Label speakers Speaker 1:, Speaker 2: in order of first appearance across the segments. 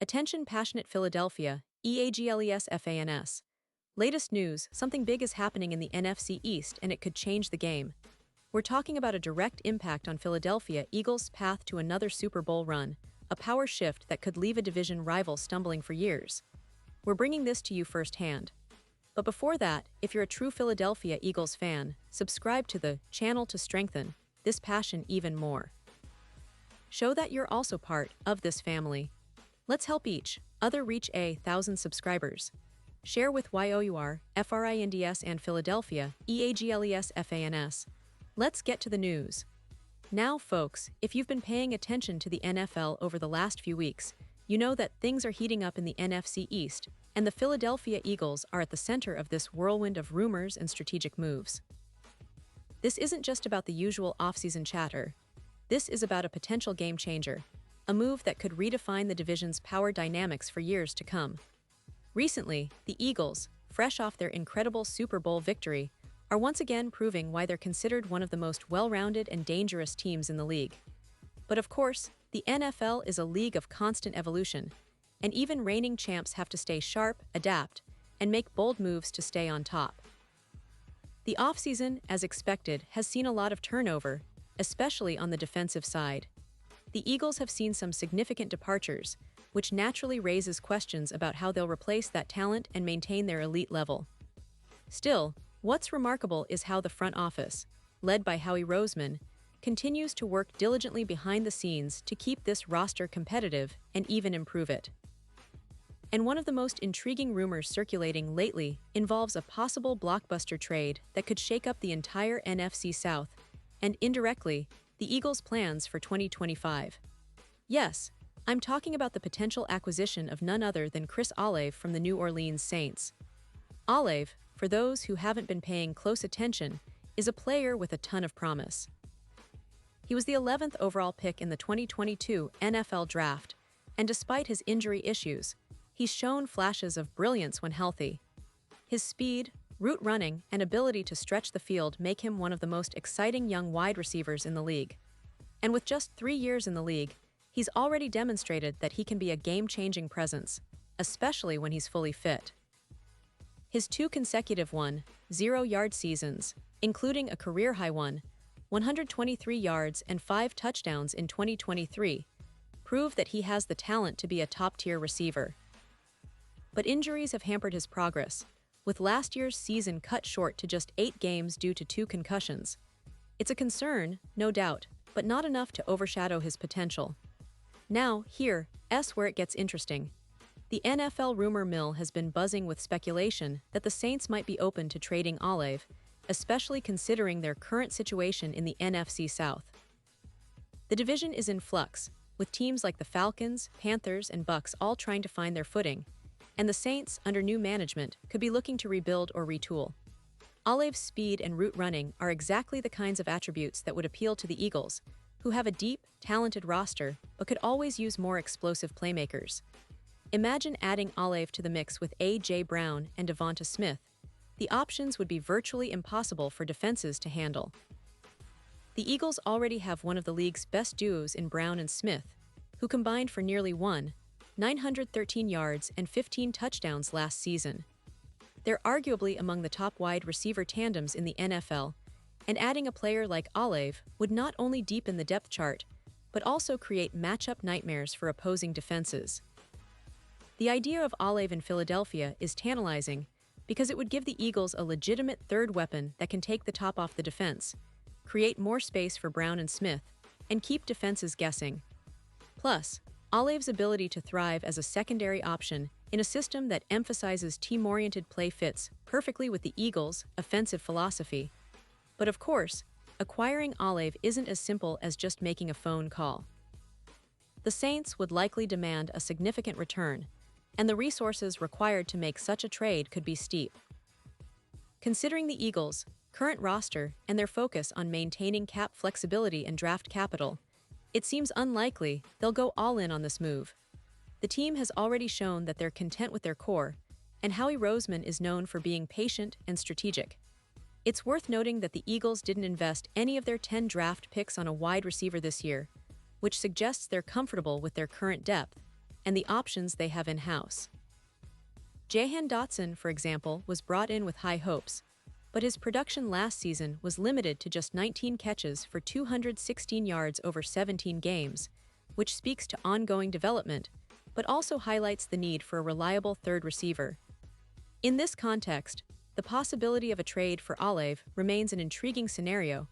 Speaker 1: Attention passionate Philadelphia, EAGLES FANS. Latest news, something big is happening in the NFC East and it could change the game. We're talking about a direct impact on Philadelphia Eagles' path to another Super Bowl run, a power shift that could leave a division rival stumbling for years. We're bringing this to you firsthand. But before that, if you're a true Philadelphia Eagles fan, subscribe to the channel to strengthen this passion even more. Show that you're also part of this family. Let's help each other reach 1,000 subscribers. Share with YOUR, FRINDS and Philadelphia, EAGLES FANS. Let's get to the news. Now, folks, if you've been paying attention to the NFL over the last few weeks, you know that things are heating up in the NFC East, and the Philadelphia Eagles are at the center of this whirlwind of rumors and strategic moves. This isn't just about the usual offseason chatter. This is about a potential game changer, a move that could redefine the division's power dynamics for years to come. Recently, the Eagles, fresh off their incredible Super Bowl victory, are once again proving why they're considered one of the most well-rounded and dangerous teams in the league. But of course, the NFL is a league of constant evolution, and even reigning champs have to stay sharp, adapt, and make bold moves to stay on top. The offseason, as expected, has seen a lot of turnover, especially on the defensive side. The Eagles have seen some significant departures, which naturally raises questions about how they'll replace that talent and maintain their elite level. Still, what's remarkable is how the front office, led by Howie Roseman, continues to work diligently behind the scenes to keep this roster competitive and even improve it. And one of the most intriguing rumors circulating lately involves a possible blockbuster trade that could shake up the entire NFC South and, indirectly, the Eagles' plans for 2025. Yes, I'm talking about the potential acquisition of none other than Chris Olave from the New Orleans Saints. Olave, for those who haven't been paying close attention, is a player with a ton of promise. He was the 11th overall pick in the 2022 NFL Draft, and despite his injury issues, he's shown flashes of brilliance when healthy. His speed, route running, and ability to stretch the field make him one of the most exciting young wide receivers in the league. And with just 3 years in the league, he's already demonstrated that he can be a game-changing presence, especially when he's fully fit. His 2 consecutive 1-0-yard seasons, including a career-high 123 yards and 5 touchdowns in 2023, prove that he has the talent to be a top-tier receiver. But injuries have hampered his progress, with last year's season cut short to just 8 games due to 2 concussions. It's a concern, no doubt, but not enough to overshadow his potential. Now, here's where it gets interesting. The NFL rumor mill has been buzzing with speculation that the Saints might be open to trading Olave, especially considering their current situation in the NFC South. The division is in flux, with teams like the Falcons, Panthers, and Bucs all trying to find their footing, and the Saints, under new management, could be looking to rebuild or retool. Olave's speed and route running are exactly the kinds of attributes that would appeal to the Eagles, who have a deep, talented roster but could always use more explosive playmakers. Imagine adding Olave to the mix with A.J. Brown and Devonta Smith. The options would be virtually impossible for defenses to handle. The Eagles already have one of the league's best duos in Brown and Smith, who combined for nearly 913 yards and 15 touchdowns last season. They're arguably among the top wide receiver tandems in the NFL, and adding a player like Olave would not only deepen the depth chart, but also create matchup nightmares for opposing defenses. The idea of Olave in Philadelphia is tantalizing because it would give the Eagles a legitimate third weapon that can take the top off the defense, create more space for Brown and Smith, and keep defenses guessing. Plus, Olave's ability to thrive as a secondary option in a system that emphasizes team-oriented play fits perfectly with the Eagles' offensive philosophy. But of course, acquiring Olave isn't as simple as just making a phone call. The Saints would likely demand a significant return, and the resources required to make such a trade could be steep. Considering the Eagles' current roster and their focus on maintaining cap flexibility and draft capital, it seems unlikely they'll go all in on this move. The team has already shown that they're content with their core, and Howie Roseman is known for being patient and strategic. It's worth noting that the Eagles didn't invest any of their 10 draft picks on a wide receiver this year, which suggests they're comfortable with their current depth. and the options they have in-house. Jahan Dotson, for example, was brought in with high hopes, but his production last season was limited to just 19 catches for 216 yards over 17 games, which speaks to ongoing development, but also highlights the need for a reliable third receiver. In this context, the possibility of a trade for Olave remains an intriguing scenario,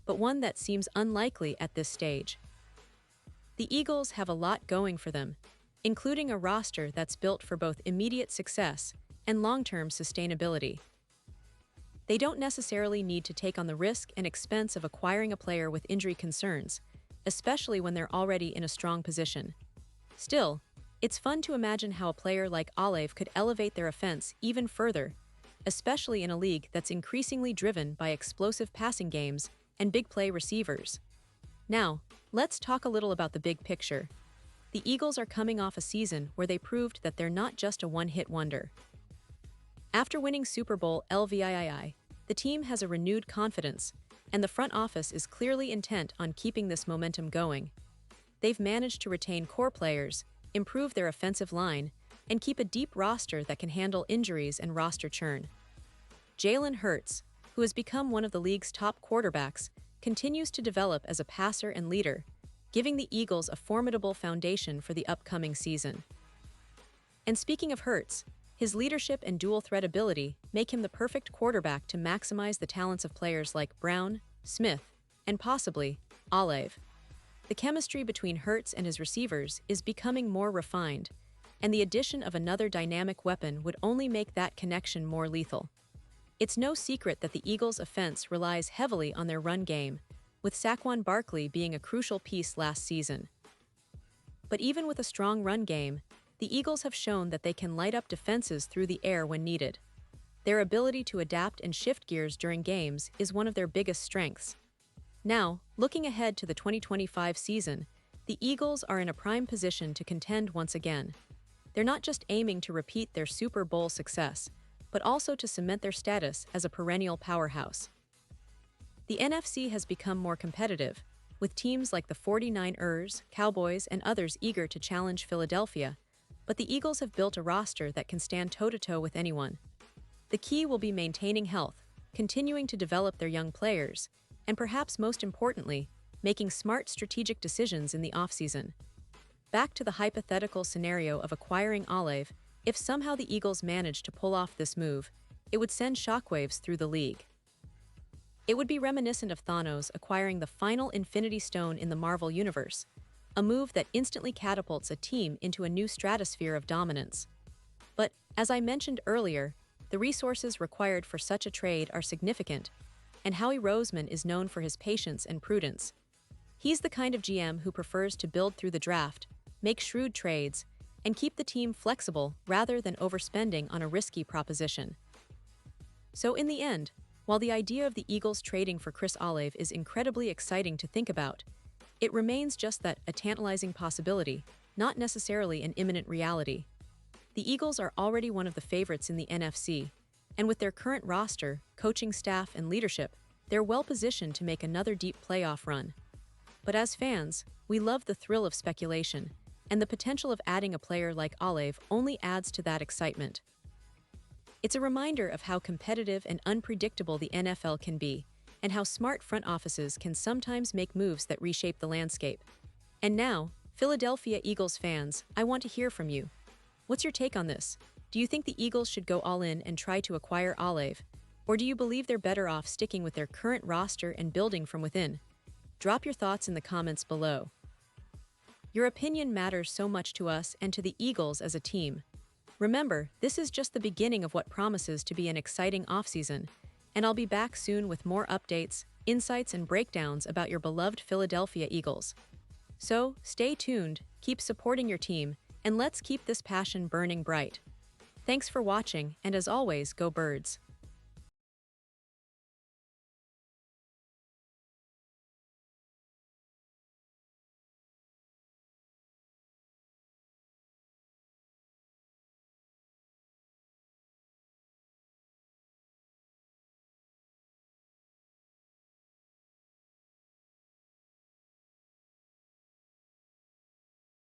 Speaker 1: but one that seems unlikely at this stage. The Eagles have a lot going for them, including a roster that's built for both immediate success and long-term sustainability. They don't necessarily need to take on the risk and expense of acquiring a player with injury concerns, especially when they're already in a strong position. Still, it's fun to imagine how a player like Olave could elevate their offense even further, especially in a league that's increasingly driven by explosive passing games and big play receivers. Now, let's talk a little about the big picture. The Eagles are coming off a season where they proved that they're not just a one-hit wonder. After winning Super Bowl LVII, the team has a renewed confidence, and the front office is clearly intent on keeping this momentum going. They've managed to retain core players, improve their offensive line, and keep a deep roster that can handle injuries and roster churn. Jalen Hurts, who has become one of the league's top quarterbacks, continues to develop as a passer and leader, giving the Eagles a formidable foundation for the upcoming season. And speaking of Hurts, his leadership and dual-threat ability make him the perfect quarterback to maximize the talents of players like Brown, Smith, and possibly Olave. The chemistry between Hurts and his receivers is becoming more refined, and the addition of another dynamic weapon would only make that connection more lethal. It's no secret that the Eagles' offense relies heavily on their run game, with Saquon Barkley being a crucial piece last season. But even with a strong run game, the Eagles have shown that they can light up defenses through the air when needed. Their ability to adapt and shift gears during games is one of their biggest strengths. Now, looking ahead to the 2025 season, the Eagles are in a prime position to contend once again. They're not just aiming to repeat their Super Bowl success, but also to cement their status as a perennial powerhouse. The NFC has become more competitive, with teams like the 49ers, Cowboys, and others eager to challenge Philadelphia, but the Eagles have built a roster that can stand toe-to-toe with anyone. The key will be maintaining health, continuing to develop their young players, and perhaps most importantly, making smart strategic decisions in the offseason. Back to the hypothetical scenario of acquiring Olave, if somehow the Eagles managed to pull off this move, it would send shockwaves through the league. It would be reminiscent of Thanos acquiring the final Infinity Stone in the Marvel Universe, a move that instantly catapults a team into a new stratosphere of dominance. But, as I mentioned earlier, the resources required for such a trade are significant, and Howie Roseman is known for his patience and prudence. He's the kind of GM who prefers to build through the draft, make shrewd trades, and keep the team flexible rather than overspending on a risky proposition. So in the end, while the idea of the Eagles trading for Chris Olave is incredibly exciting to think about, it remains just that a tantalizing possibility, not necessarily an imminent reality. The Eagles are already one of the favorites in the NFC, and with their current roster, coaching staff, and leadership, they're well positioned to make another deep playoff run. But as fans, we love the thrill of speculation, and the potential of adding a player like Olave only adds to that excitement. It's a reminder of how competitive and unpredictable the NFL can be, and how smart front offices can sometimes make moves that reshape the landscape. And now, Philadelphia Eagles fans, I want to hear from you. What's your take on this? Do you think the Eagles should go all in and try to acquire Olave? Or do you believe they're better off sticking with their current roster and building from within? Drop your thoughts in the comments below. Your opinion matters so much to us and to the Eagles as a team. Remember, this is just the beginning of what promises to be an exciting offseason, and I'll be back soon with more updates, insights, and breakdowns about your beloved Philadelphia Eagles. So, stay tuned, keep supporting your team, and let's keep this passion burning bright. Thanks for watching, and as always, go Birds!